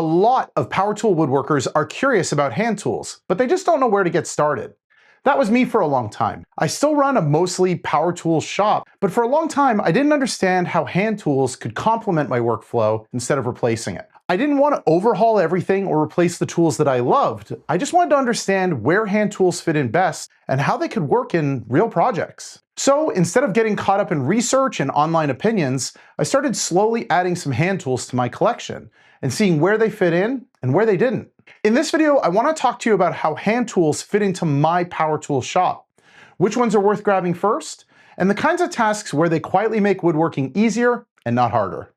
A lot of power tool woodworkers are curious about hand tools, but they just don't know where to get started. That was me for a long time. I still run a mostly power tool shop, but for a long time I didn't understand how hand tools could complement my workflow instead of replacing it. I didn't want to overhaul everything or replace the tools that I loved. I just wanted to understand where hand tools fit in best and how they could work in real projects. So instead of getting caught up in research and online opinions, I started slowly adding some hand tools to my collection and seeing where they fit in and where they didn't. In this video, I want to talk to you about how hand tools fit into my power tool shop, which ones are worth grabbing first, and the kinds of tasks where they quietly make woodworking easier and not harder.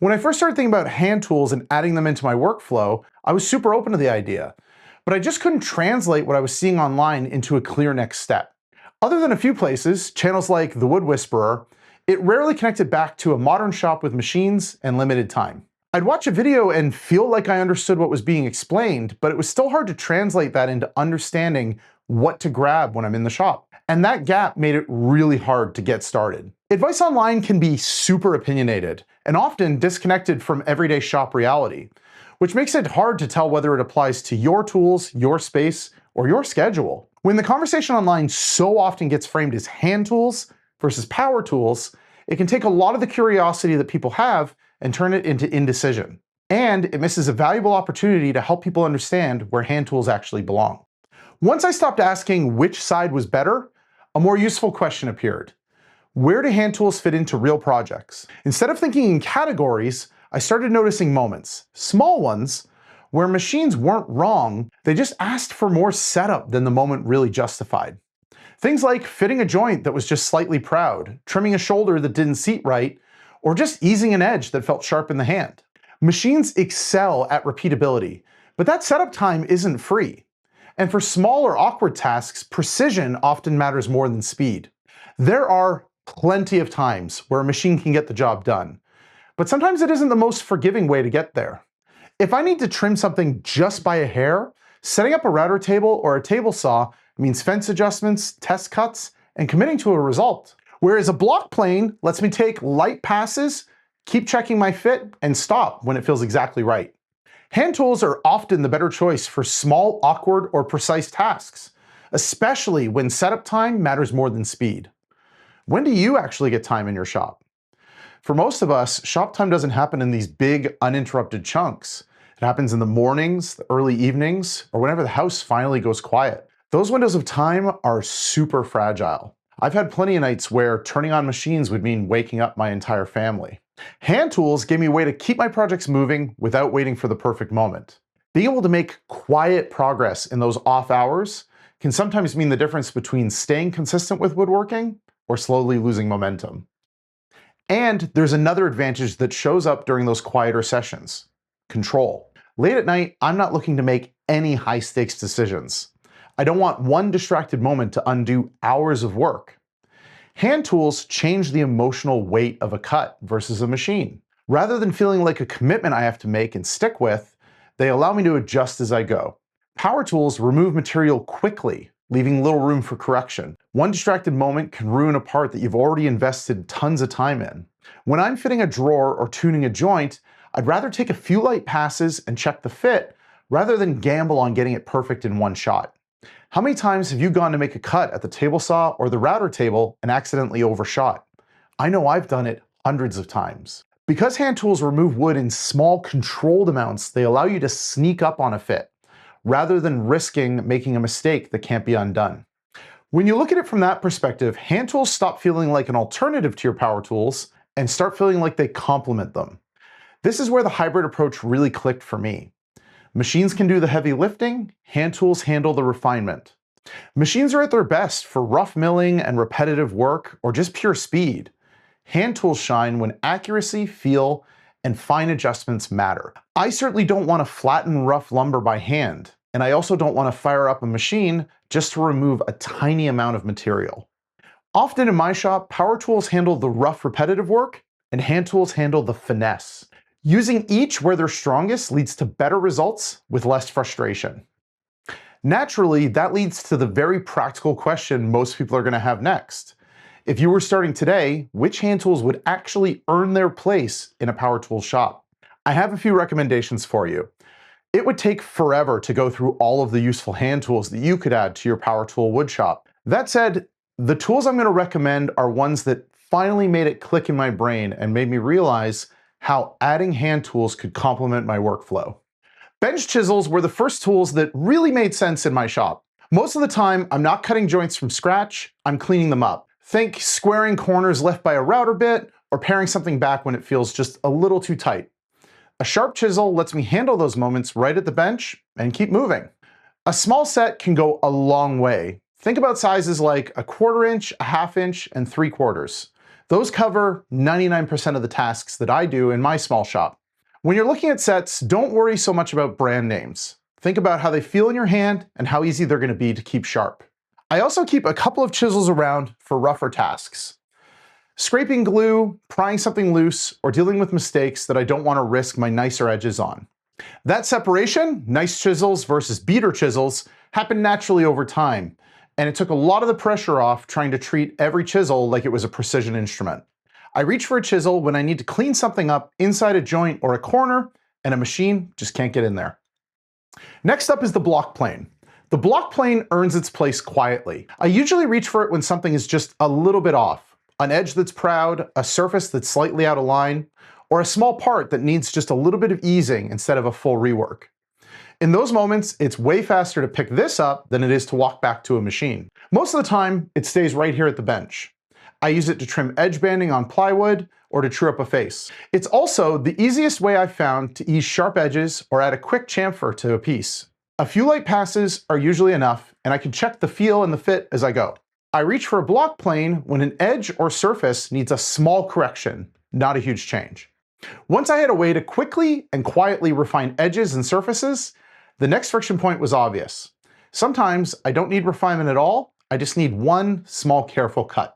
When I first started thinking about hand tools and adding them into my workflow, I was super open to the idea, but I just couldn't translate what I was seeing online into a clear next step. Other than a few places, channels like The Wood Whisperer, it rarely connected back to a modern shop with machines and limited time. I'd watch a video and feel like I understood what was being explained, but it was still hard to translate that into understanding what to grab when I'm in the shop. And that gap made it really hard to get started. Advice online can be super opinionated and often disconnected from everyday shop reality, which makes it hard to tell whether it applies to your tools, your space, or your schedule. When the conversation online so often gets framed as hand tools versus power tools, it can take a lot of the curiosity that people have and turn it into indecision. And it misses a valuable opportunity to help people understand where hand tools actually belong. Once I stopped asking which side was better, a more useful question appeared. Where do hand tools fit into real projects? Instead of thinking in categories, I started noticing moments, small ones, where machines weren't wrong, they just asked for more setup than the moment really justified. Things like fitting a joint that was just slightly proud, trimming a shoulder that didn't seat right, or just easing an edge that felt sharp in the hand. Machines excel at repeatability, but that setup time isn't free. And for small or awkward tasks, precision often matters more than speed. There are plenty of times where a machine can get the job done, but sometimes it isn't the most forgiving way to get there. If I need to trim something just by a hair, setting up a router table or a table saw means fence adjustments, test cuts, and committing to a result. Whereas a block plane lets me take light passes, keep checking my fit, and stop when it feels exactly right. Hand tools are often the better choice for small, awkward, or precise tasks, especially when setup time matters more than speed. When do you actually get time in your shop? For most of us, shop time doesn't happen in these big, uninterrupted chunks. It happens in the mornings, the early evenings, or whenever the house finally goes quiet. Those windows of time are super fragile. I've had plenty of nights where turning on machines would mean waking up my entire family. Hand tools gave me a way to keep my projects moving without waiting for the perfect moment. Being able to make quiet progress in those off hours can sometimes mean the difference between staying consistent with woodworking or slowly losing momentum. And there's another advantage that shows up during those quieter sessions: control. Late at night, I'm not looking to make any high-stakes decisions. I don't want one distracted moment to undo hours of work. Hand tools change the emotional weight of a cut versus a machine. Rather than feeling like a commitment I have to make and stick with, they allow me to adjust as I go. Power tools remove material quickly, leaving little room for correction. One distracted moment can ruin a part that you've already invested tons of time in. When I'm fitting a drawer or tuning a joint, I'd rather take a few light passes and check the fit rather than gamble on getting it perfect in one shot. How many times have you gone to make a cut at the table saw or the router table and accidentally overshot? I know I've done it hundreds of times. Because hand tools remove wood in small, controlled amounts, they allow you to sneak up on a fit, rather than risking making a mistake that can't be undone. When you look at it from that perspective, hand tools stop feeling like an alternative to your power tools and start feeling like they complement them. This is where the hybrid approach really clicked for me. Machines can do the heavy lifting, hand tools handle the refinement. Machines are at their best for rough milling and repetitive work or just pure speed. Hand tools shine when accuracy, feel, and fine adjustments matter. I certainly don't want to flatten rough lumber by hand, and I also don't want to fire up a machine just to remove a tiny amount of material. Often in my shop, power tools handle the rough repetitive work, and hand tools handle the finesse. Using each where they're strongest leads to better results with less frustration. Naturally, that leads to the very practical question most people are going to have next. If you were starting today, which hand tools would actually earn their place in a power tool shop? I have a few recommendations for you. It would take forever to go through all of the useful hand tools that you could add to your power tool woodshop. That said, the tools I'm going to recommend are ones that finally made it click in my brain and made me realize how adding hand tools could complement my workflow. Bench chisels were the first tools that really made sense in my shop. Most of the time, I'm not cutting joints from scratch, I'm cleaning them up. Think squaring corners left by a router bit, or paring something back when it feels just a little too tight. A sharp chisel lets me handle those moments right at the bench and keep moving. A small set can go a long way. Think about sizes like 1/4 inch, 1/2 inch, and 3/4. Those cover 99% of the tasks that I do in my small shop. When you're looking at sets, don't worry so much about brand names. Think about how they feel in your hand and how easy they're going to be to keep sharp. I also keep a couple of chisels around for rougher tasks. Scraping glue, prying something loose, or dealing with mistakes that I don't want to risk my nicer edges on. That separation, nice chisels versus beater chisels, happened naturally over time, and it took a lot of the pressure off trying to treat every chisel like it was a precision instrument. I reach for a chisel when I need to clean something up inside a joint or a corner, and a machine just can't get in there. Next up is the block plane. The block plane earns its place quietly. I usually reach for it when something is just a little bit off. An edge that's proud, a surface that's slightly out of line, or a small part that needs just a little bit of easing instead of a full rework. In those moments, it's way faster to pick this up than it is to walk back to a machine. Most of the time, it stays right here at the bench. I use it to trim edge banding on plywood or to true up a face. It's also the easiest way I've found to ease sharp edges or add a quick chamfer to a piece. A few light passes are usually enough, and I can check the feel and the fit as I go. I reach for a block plane when an edge or surface needs a small correction, not a huge change. Once I had a way to quickly and quietly refine edges and surfaces, the next friction point was obvious. Sometimes I don't need refinement at all, I just need one small careful cut.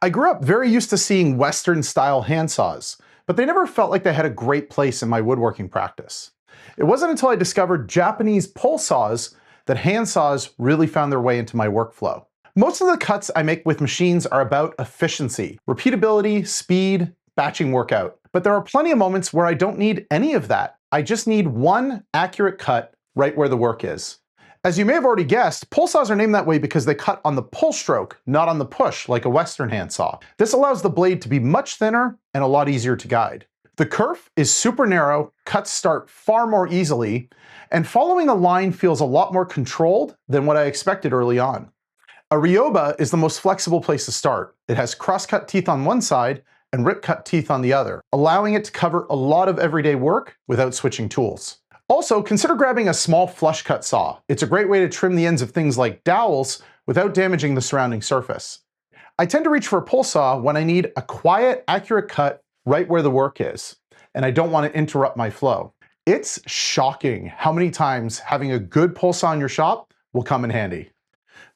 I grew up very used to seeing Western-style handsaws, but they never felt like they had a great place in my woodworking practice. It wasn't until I discovered Japanese pull saws that handsaws really found their way into my workflow. Most of the cuts I make with machines are about efficiency, repeatability, speed, batching workout. But there are plenty of moments where I don't need any of that. I just need one accurate cut right where the work is. As you may have already guessed, pull saws are named that way because they cut on the pull stroke, not on the push like a Western handsaw. This allows the blade to be much thinner and a lot easier to guide. The kerf is super narrow, cuts start far more easily, and following a line feels a lot more controlled than what I expected early on. A Ryoba is the most flexible place to start. It has cross-cut teeth on one side and rip-cut teeth on the other, allowing it to cover a lot of everyday work without switching tools. Also, consider grabbing a small flush cut saw. It's a great way to trim the ends of things like dowels without damaging the surrounding surface. I tend to reach for a pull saw when I need a quiet, accurate cut right where the work is, and I don't want to interrupt my flow. It's shocking how many times having a good pull saw in your shop will come in handy.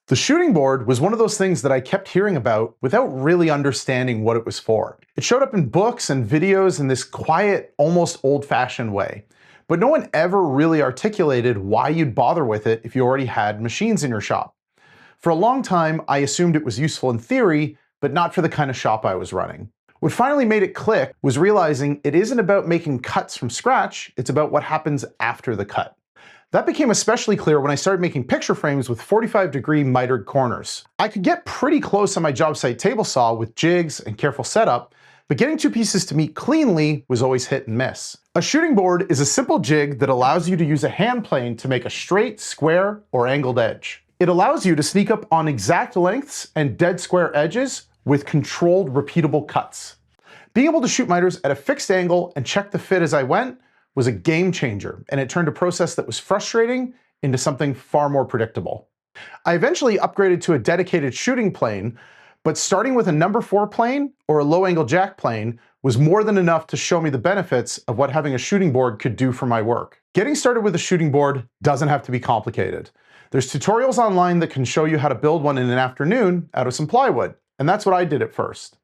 The shooting board was one of those things that I kept hearing about without really understanding what it was for. It showed up in books and videos in this quiet, almost old-fashioned way. But no one ever really articulated why you'd bother with it if you already had machines in your shop. For a long time, I assumed it was useful in theory, but not for the kind of shop I was running. What finally made it click was realizing it isn't about making cuts from scratch, it's about what happens after the cut. That became especially clear when I started making picture frames with 45-degree mitered corners. I could get pretty close on my job site table saw with jigs and careful setup, but getting two pieces to meet cleanly was always hit and miss. A shooting board is a simple jig that allows you to use a hand plane to make a straight, square, or angled edge. It allows you to sneak up on exact lengths and dead square edges with controlled, repeatable cuts. Being able to shoot miters at a fixed angle and check the fit as I went was a game changer, and it turned a process that was frustrating into something far more predictable. I eventually upgraded to a dedicated shooting plane, but starting with a number 4 plane or a low angle jack plane was more than enough to show me the benefits of what having a shooting board could do for my work. Getting started with a shooting board doesn't have to be complicated. There's tutorials online that can show you how to build one in an afternoon out of some plywood, and that's what I did at first.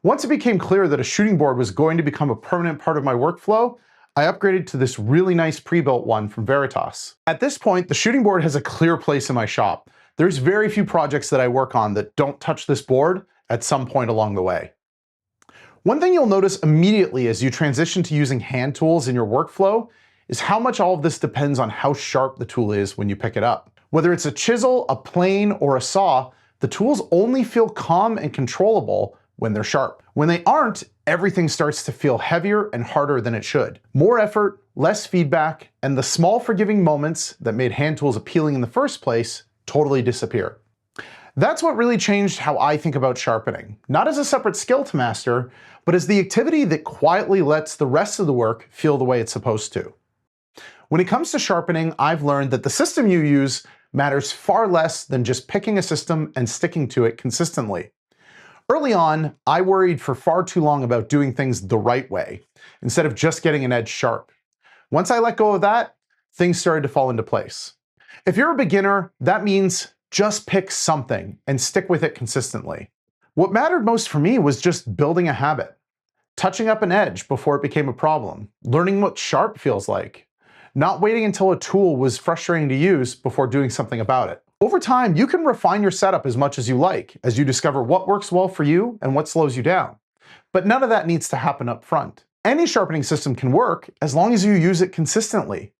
Once it became clear that a shooting board was going to become a permanent part of my workflow, I upgraded to this really nice pre-built one from Veritas. At this point, the shooting board has a clear place in my shop. There's very few projects that I work on that don't touch this board at some point along the way. One thing you'll notice immediately as you transition to using hand tools in your workflow is how much all of this depends on how sharp the tool is when you pick it up. Whether it's a chisel, a plane, or a saw, the tools only feel calm and controllable when they're sharp. When they aren't, everything starts to feel heavier and harder than it should. More effort, less feedback, and the small forgiving moments that made hand tools appealing in the first place totally disappear. That's what really changed how I think about sharpening, not as a separate skill to master, but as the activity that quietly lets the rest of the work feel the way it's supposed to. When it comes to sharpening, I've learned that the system you use matters far less than just picking a system and sticking to it consistently. Early on, I worried for far too long about doing things the right way, instead of just getting an edge sharp. Once I let go of that, things started to fall into place. If you're a beginner, that means just pick something and stick with it consistently. What mattered most for me was just building a habit, touching up an edge before it became a problem, learning what sharp feels like, not waiting until a tool was frustrating to use before doing something about it. Over time, you can refine your setup as much as you like, as you discover what works well for you and what slows you down. But none of that needs to happen up front. Any sharpening system can work as long as you use it consistently.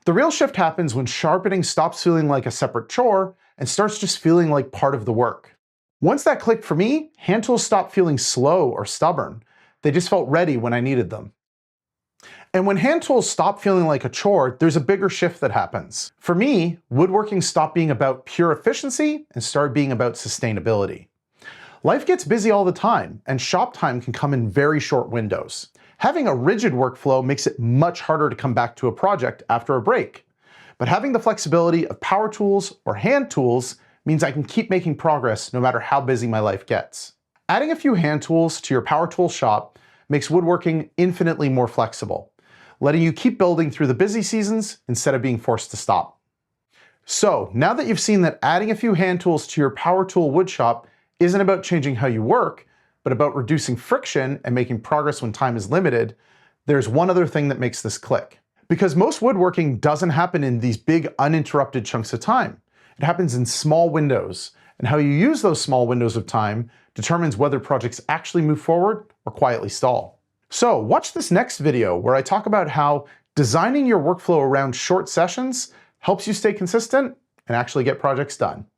The real shift happens when sharpening stops feeling like a separate chore and starts just feeling like part of the work. Once that clicked for me, hand tools stopped feeling slow or stubborn. They just felt ready when I needed them. And when hand tools stop feeling like a chore, there's a bigger shift that happens. For me, woodworking stopped being about pure efficiency and started being about sustainability. Life gets busy all the time, and shop time can come in very short windows. Having a rigid workflow makes it much harder to come back to a project after a break. But having the flexibility of power tools or hand tools means I can keep making progress no matter how busy my life gets. Adding a few hand tools to your power tool shop makes woodworking infinitely more flexible, letting you keep building through the busy seasons instead of being forced to stop. So, now that you've seen that adding a few hand tools to your power tool woodshop isn't about changing how you work, but about reducing friction and making progress when time is limited, there's one other thing that makes this click. Because most woodworking doesn't happen in these big uninterrupted chunks of time. It happens in small windows, and how you use those small windows of time determines whether projects actually move forward or quietly stall. So watch this next video where I talk about how designing your workflow around short sessions helps you stay consistent and actually get projects done.